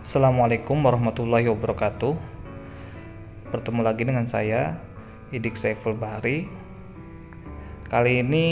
Assalamualaikum warahmatullahi wabarakatuh. Bertemu lagi dengan saya, Idik Saiful Bahri. Kali ini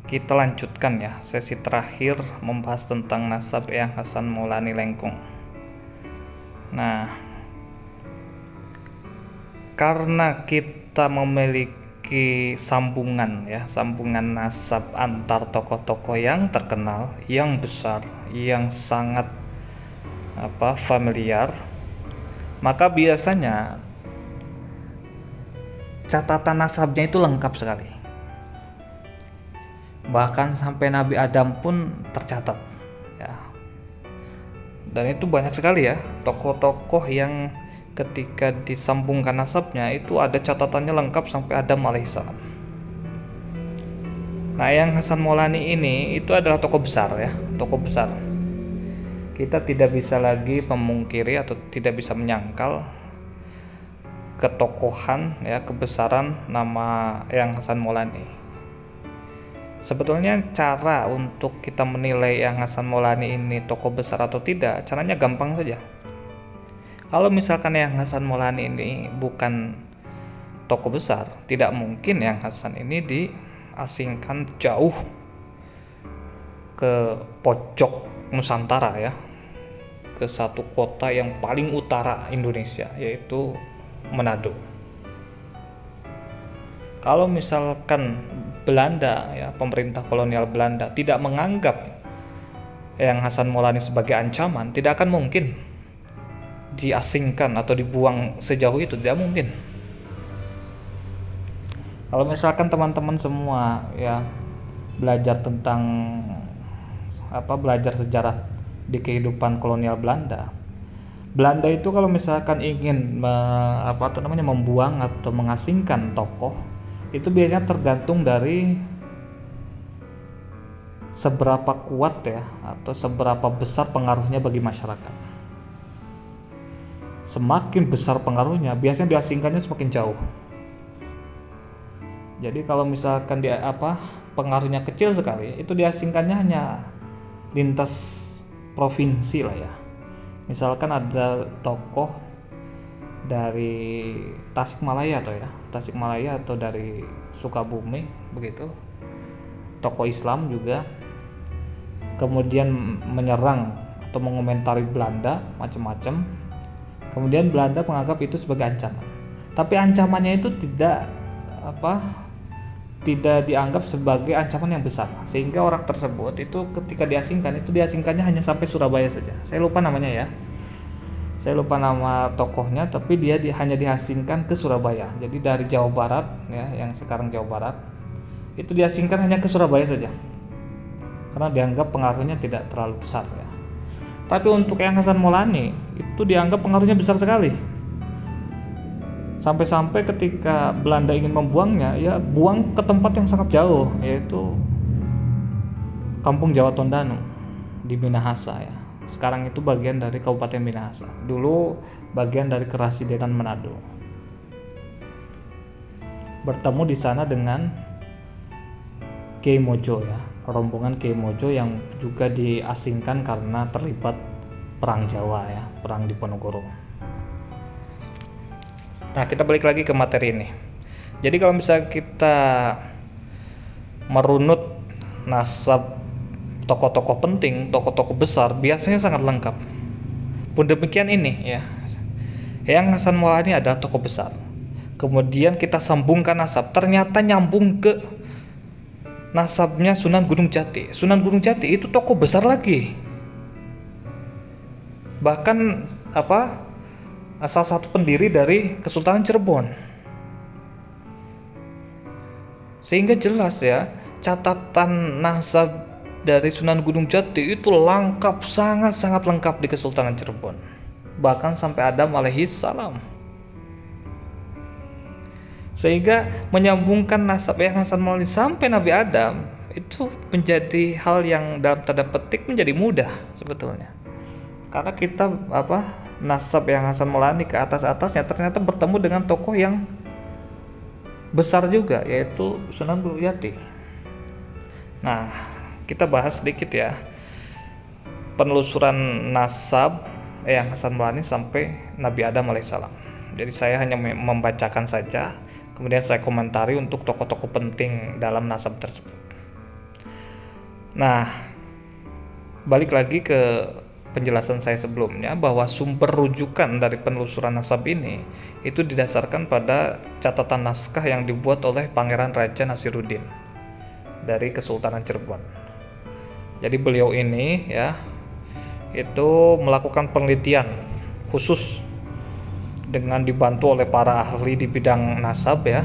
kita lanjutkan ya sesi terakhir membahas tentang nasab Eyang Hasan Maulani Lengkung. Nah, karena kita memiliki sambungan nasab antar tokoh-tokoh yang terkenal, yang besar, yang sangat familiar, maka biasanya catatan nasabnya itu lengkap sekali. Bahkan sampai Nabi Adam pun tercatat ya. Dan itu banyak sekali ya tokoh-tokoh yang ketika disambungkan nasabnya itu ada catatannya lengkap sampai Adam alaihissalam. Nah, Eyang Hasan Maulani ini itu adalah tokoh besar ya, tokoh besar. Kita tidak bisa lagi memungkiri atau tidak bisa menyangkal ketokohan ya, kebesaran nama Eyang Hasan Maulani. Sebetulnya cara untuk kita menilai Eyang Hasan Maulani ini tokoh besar atau tidak, caranya gampang saja. Kalau misalkan Eyang Hasan Maulani ini bukan tokoh besar, tidak mungkin Eyang Hasan ini diasingkan jauh ke pojok Nusantara ya, ke satu kota yang paling utara Indonesia, yaitu Manado. Kalau misalkan Belanda ya, pemerintah kolonial Belanda tidak menganggap Eyang Hasan Maulani sebagai ancaman, tidak akan mungkin diasingkan atau dibuang sejauh itu, tidak mungkin. Kalau misalkan teman-teman semua ya belajar tentang belajar sejarah di kehidupan kolonial Belanda itu kalau misalkan ingin membuang atau mengasingkan tokoh, itu biasanya tergantung dari seberapa kuat ya atau seberapa besar pengaruhnya bagi masyarakat. Semakin besar pengaruhnya, biasanya diasingkannya semakin jauh. Jadi kalau misalkan pengaruhnya kecil sekali, itu diasingkannya hanya lintas provinsi lah ya. Misalkan ada tokoh dari Tasikmalaya atau dari Sukabumi begitu, tokoh Islam juga, kemudian menyerang atau mengomentari Belanda macam-macam, kemudian Belanda menganggap itu sebagai ancaman, tapi ancamannya itu tidak dianggap sebagai ancaman yang besar, sehingga orang tersebut itu ketika diasingkannya hanya sampai Surabaya saja. Saya lupa namanya tokohnya, tapi dia hanya diasingkan ke Surabaya. Jadi dari Jawa Barat ya, yang sekarang Jawa Barat, itu diasingkan hanya ke Surabaya saja karena dianggap pengaruhnya tidak terlalu besar ya. Tapi untuk Eyang Hasan Maulani itu dianggap pengaruhnya besar sekali. Sampai-sampai ketika Belanda ingin membuangnya, ya buang ke tempat yang sangat jauh, yaitu Kampung Jawa Tondano di Minahasa ya. Sekarang itu bagian dari Kabupaten Minahasa. Dulu bagian dari Kerasidenan Manado. Bertemu di sana dengan Kiai Mojo ya, rombongan Kiai Mojo yang juga diasingkan karena terlibat perang Jawa ya, perang Diponegoro. Nah, kita balik lagi ke materi ini. Jadi kalau misalnya kita merunut nasab tokoh-tokoh penting, tokoh-tokoh besar, biasanya sangat lengkap. Pun demikian ini ya, Eyang Hasan Maulani adalah tokoh besar. Kemudian kita sambungkan nasab, ternyata nyambung ke nasabnya Sunan Gunung Jati. Sunan Gunung Jati itu tokoh besar lagi. Bahkan salah satu pendiri dari Kesultanan Cirebon. Sehingga jelas ya, catatan nasab dari Sunan Gunung Jati itu lengkap, sangat-sangat lengkap di Kesultanan Cirebon. Bahkan sampai Adam alaihissalam. Sehingga menyambungkan nasab Eyang Hasan Maulani sampai Nabi Adam itu menjadi hal yang dalam tanda petik menjadi mudah sebetulnya. Karena kita nasab Eyang Hasan Maulani ke atasnya ternyata bertemu dengan tokoh yang besar juga, yaitu Sunan Gunung Jati. Nah, kita bahas sedikit ya penelusuran nasab Eyang Hasan Maulani sampai Nabi Adam alaihissalam. Jadi saya hanya membacakan saja, kemudian saya komentari untuk tokoh-tokoh penting dalam nasab tersebut. Nah, balik lagi ke penjelasan saya sebelumnya bahwa sumber rujukan dari penelusuran nasab ini itu didasarkan pada catatan naskah yang dibuat oleh Pangeran Raja Nasiruddin dari Kesultanan Cirebon. Jadi beliau ini ya itu melakukan penelitian khusus dengan dibantu oleh para ahli di bidang nasab ya.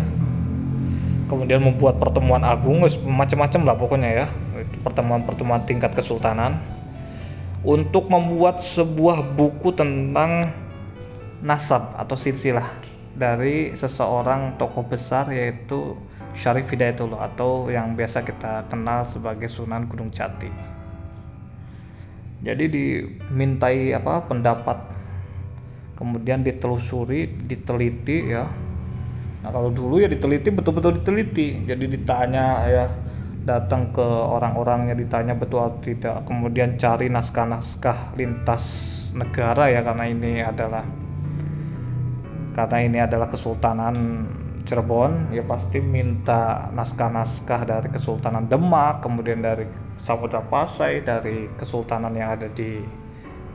Kemudian membuat pertemuan agung, macam-macam lah pokoknya ya. Pertemuan-pertemuan tingkat kesultanan untuk membuat sebuah buku tentang nasab atau silsilah dari seseorang tokoh besar yaitu Syarif Hidayatullah atau yang biasa kita kenal sebagai Sunan Gunung Jati. Jadi dimintai pendapat, kemudian ditelusuri, diteliti ya. Nah kalau dulu ya diteliti, betul-betul diteliti. Jadi ditanya ya, datang ke orang-orangnya, ditanya betul atau tidak. Kemudian cari naskah-naskah lintas negara ya, karena ini adalah Kesultanan Cirebon, ya pasti minta naskah-naskah dari Kesultanan Demak, kemudian dari Samudra Pasai, dari kesultanan yang ada di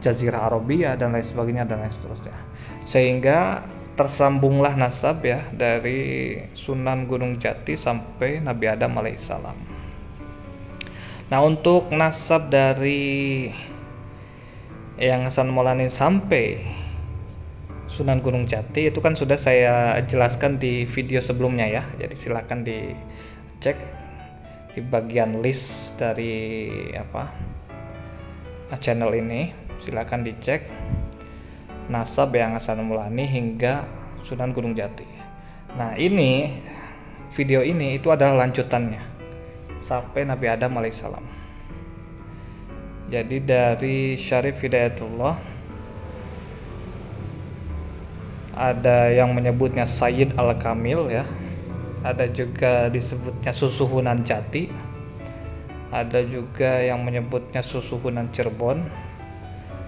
Jazirah Arabia dan lain sebagainya dan lain seterusnya. Sehingga tersambunglah nasab ya dari Sunan Gunung Jati sampai Nabi Adam alaihissalam. Nah, untuk nasab dari Eyang Hasan Maulani sampai Sunan Gunung Jati itu kan sudah saya jelaskan di video sebelumnya ya. Jadi silakan dicek di bagian list dari channel ini, silakan dicek nasab Eyang Hasan Maulani hingga Sunan Gunung Jati. Nah ini video ini itu adalah lanjutannya sampai Nabi Adam alaihissalam. Jadi dari Syarif Hidayatullah ada yang menyebutnya Sayyid Al-Kamil ya, ada juga disebutnya Susuhunan Jati, ada juga yang menyebutnya Susuhunan Cirebon.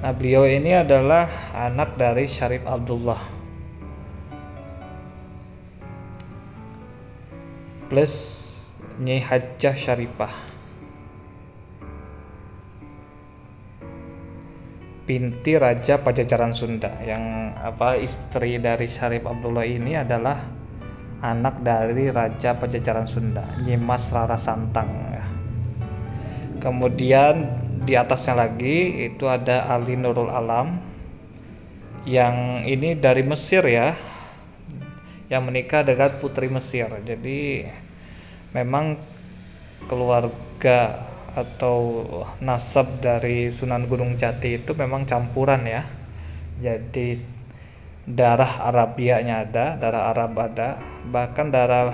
Nah beliau ini adalah anak dari Syarif Abdullah plus Nyi Hajjah Syarifah, binti Raja Pajajaran Sunda. Yang istri dari Syarif Abdullah ini adalah anak dari Raja Pajajaran Sunda, Nyimas Rara Santang ya. Kemudian di atasnya lagi itu ada Ali Nurul Alam, yang ini dari Mesir ya, yang menikah dengan putri Mesir. Jadi memang keluarga atau nasab dari Sunan Gunung Jati itu memang campuran ya. Jadi darah Arabianya ada, darah Arab ada, bahkan darah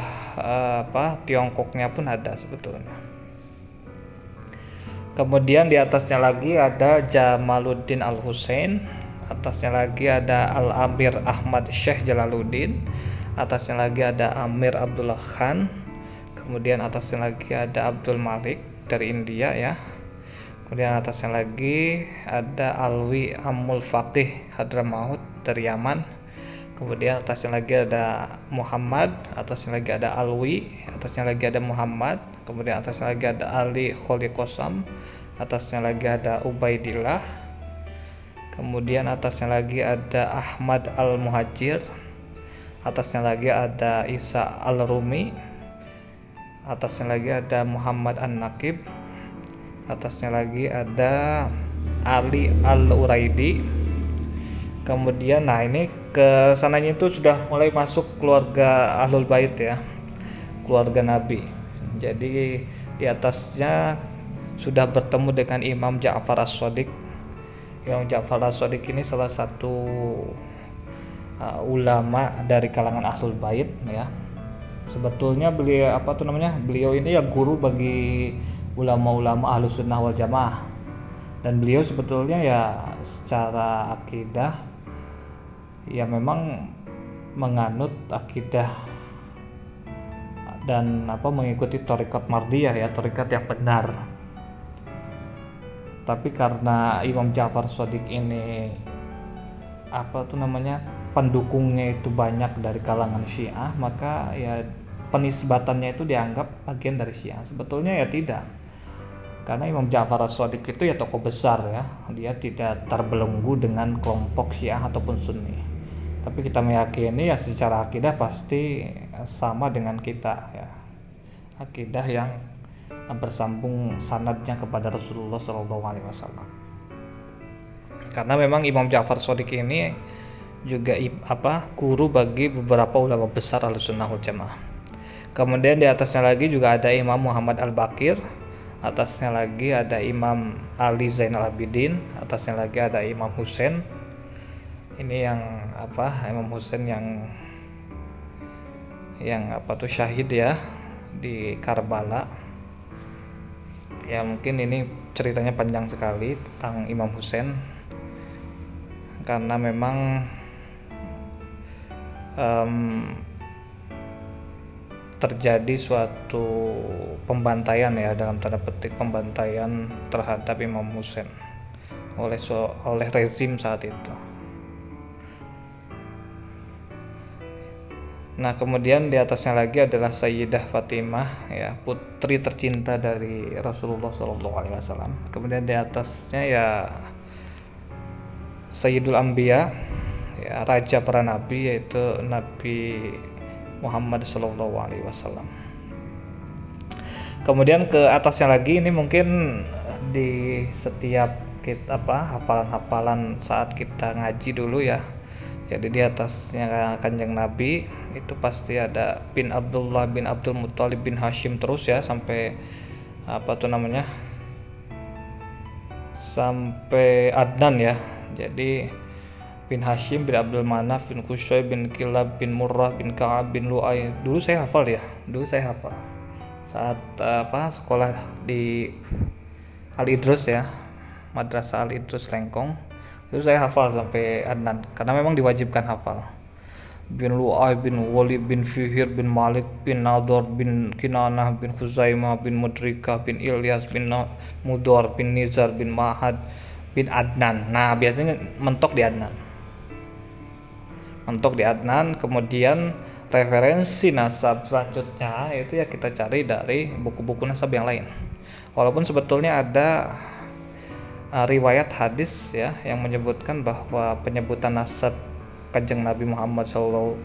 Tiongkoknya pun ada sebetulnya. Kemudian di atasnya lagi ada Jamaluddin Al-Husain, atasnya lagi ada Al-Amir Ahmad Syekh Jalaluddin, atasnya lagi ada Amir Abdullah Khan, kemudian atasnya lagi ada Abdul Malik dari India ya. Kemudian atasnya lagi ada Alwi Amul Faqih Hadramaut dari Yaman. Kemudian atasnya lagi ada Muhammad, atasnya lagi ada Alwi, atasnya lagi ada Muhammad, kemudian atasnya lagi ada Ali Kholiqosam, atasnya lagi ada Ubaidillah, kemudian atasnya lagi ada Ahmad Al-Muhajir, atasnya lagi ada Isa Al-Rumi, atasnya lagi ada Muhammad An-Naqib, atasnya lagi ada Ali Al-Uraidi. Kemudian ini ke sananya itu sudah mulai masuk keluarga Ahlul Bait ya, keluarga Nabi. Jadi di atasnya sudah bertemu dengan Imam Ja'far As-Shadiq. Imam Ja'far As-Shadiq ini salah satu ulama dari kalangan Ahlul Bait ya. Sebetulnya beliau ini ya guru bagi ulama-ulama Ahlus Sunnah wal Jamaah. Dan beliau sebetulnya ya secara akidah ya memang menganut akidah dan mengikuti thariqat mardiyah ya, thariqat yang benar. Tapi karena Imam Ja'far Shadiq ini pendukungnya itu banyak dari kalangan Syiah, maka ya penisbatannya itu dianggap bagian dari Syiah. Sebetulnya ya tidak, karena Imam Ja'far As-Shadiq itu ya tokoh besar ya, dia tidak terbelenggu dengan kelompok Syiah ataupun Sunni. Tapi kita meyakini ya secara akidah pasti sama dengan kita ya, akidah yang bersambung sanadnya kepada Rasulullah SAW. Karena memang Imam Ja'far Shadiq ini juga guru bagi beberapa ulama besar Ahlussunnah wal Jamaah. Kemudian di atasnya lagi juga ada Imam Muhammad Al-Baqir, atasnya lagi ada Imam Ali Zainal Abidin, atasnya lagi ada Imam Husain. Ini yang Imam Husain yang syahid ya di Karbala. Ya mungkin ini ceritanya panjang sekali tentang Imam Husain, karena memang terjadi suatu pembantaian ya, dalam tanda petik pembantaian terhadap Imam Husain oleh rezim saat itu. Nah, kemudian di atasnya lagi adalah Sayyidah Fatimah ya, putri tercinta dari Rasulullah SAW. Kemudian di atasnya ya Sayyidul Anbiya ya, raja para nabi, yaitu Nabi Muhammad SAW. Kemudian ke atasnya lagi ini mungkin di setiap kita hafalan-hafalan saat kita ngaji dulu ya. Jadi di atasnya Kanjeng Nabi itu pasti ada bin Abdullah bin Abdul Muthalib bin Hashim terus ya, sampai sampai Adnan ya. Jadi bin Hashim bin Abdul Manaf bin Qusay bin Kilab bin Murrah bin Ka'ab bin Lu'ay. Dulu saya hafal saat sekolah di Al Idrus ya, Madrasah Al Idrus Lengkong. Itu saya hafal sampai Adnan, karena memang diwajibkan hafal. Bin Lu'ay bin Walid bin Fihir bin Malik bin Nador bin Kinanah bin Khuzaimah bin Mudrikah bin Ilyas bin Mudor bin Nizar bin Mahad bin Adnan. Nah, biasanya mentok di Adnan. Kemudian referensi nasab selanjutnya itu ya kita cari dari buku-buku nasab yang lain. Walaupun sebetulnya ada riwayat hadis ya yang menyebutkan bahwa penyebutan nasab Kanjeng Nabi Muhammad SAW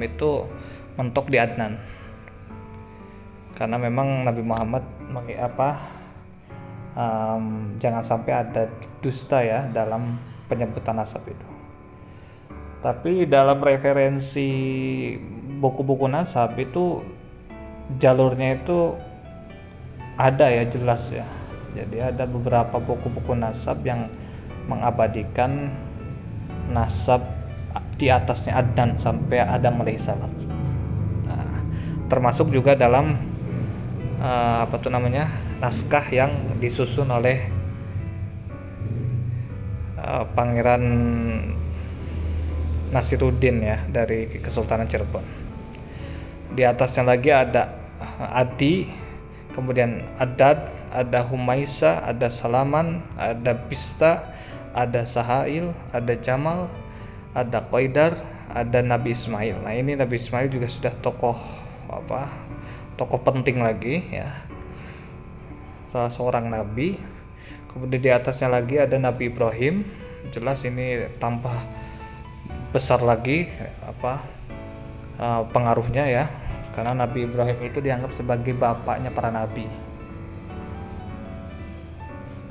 itu mentok di Adnan, karena memang Nabi Muhammad jangan sampai ada dusta ya dalam penyebutan nasab itu. Tapi dalam referensi buku-buku nasab itu jalurnya itu ada ya, jelas ya. Jadi ada beberapa buku-buku nasab yang mengabadikan nasab di atasnya Adnan sampai Adam alaihissalam. Nah, termasuk juga dalam naskah yang disusun oleh Pangeran Nasiruddin ya dari Kesultanan Cirebon. Di atasnya lagi ada Adi, kemudian Adad, ada Humaisa, ada Salaman, ada Bista, ada Sahail, ada Jamal, ada Qaidar, ada Nabi Ismail. Nah, ini Nabi Ismail juga sudah tokoh penting lagi ya, salah seorang nabi. Kemudian di atasnya lagi ada Nabi Ibrahim. Jelas ini tambah besar lagi pengaruhnya ya, karena Nabi Ibrahim itu dianggap sebagai bapaknya para nabi.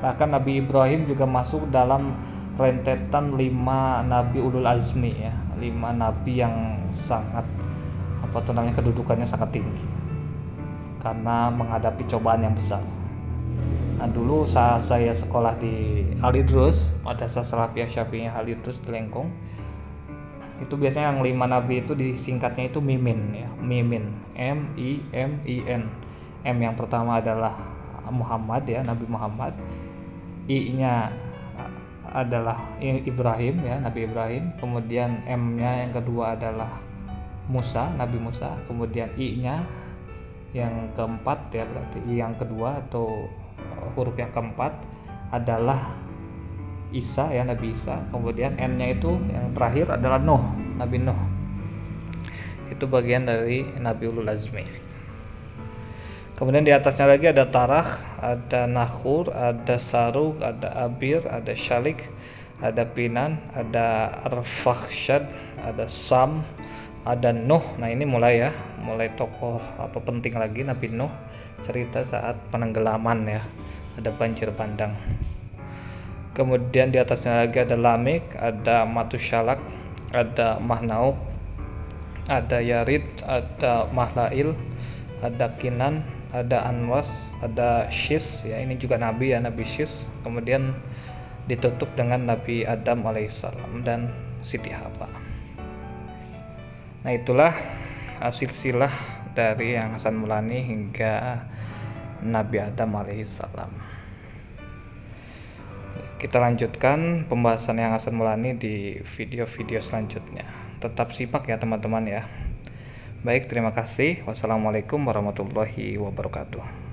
Bahkan Nabi Ibrahim juga masuk dalam rentetan 5 nabi ulul azmi ya, 5 nabi yang sangat kedudukannya sangat tinggi karena menghadapi cobaan yang besar. Nah, dulu saat saya sekolah di Al Idrus, Madrasah Salafiyah Syafi'iyah Al Idrus di Lengkong, itu biasanya yang 5 nabi itu disingkatnya itu Mimin ya, Mimin, M-I-M-I-N. M yang pertama adalah Muhammad ya, Nabi Muhammad. I-nya adalah Ibrahim ya, Nabi Ibrahim. Kemudian M-nya yang kedua adalah Musa, Nabi Musa. Kemudian I-nya yang keempat ya, berarti I yang kedua atau huruf yang keempat adalah Isa ya, Nabi Isa. Kemudian N-nya itu yang terakhir adalah Nuh, Nabi Nuh. Itu bagian dari Nabi Ulul Azmi. Kemudian di atasnya lagi ada Tarah, ada Nahur, ada Sarug, ada Abir, ada Syalik, ada Pinan, ada Arfakhshad, ada Sam, ada Nuh. Nah ini mulai tokoh penting lagi, Nabi Nuh, cerita saat penenggelaman ya, ada banjir bandang. Kemudian di atasnya lagi ada Lamik, ada Matusyalak, ada Mahnauk, ada Yarid, ada Mahlail, ada Kinan, ada Anwas, ada Syis ya, ini juga nabi ya, Nabi Syis. Kemudian ditutup dengan Nabi Adam alaihissalam dan Siti Hawa. Nah itulah silsilah dari yang Hasan Mulani hingga Nabi Adam alaihissalam. Kita lanjutkan pembahasan yang Hasan Mulani di video-video selanjutnya. Tetap simak ya teman-teman ya. Baik, terima kasih. Wassalamualaikum warahmatullahi wabarakatuh.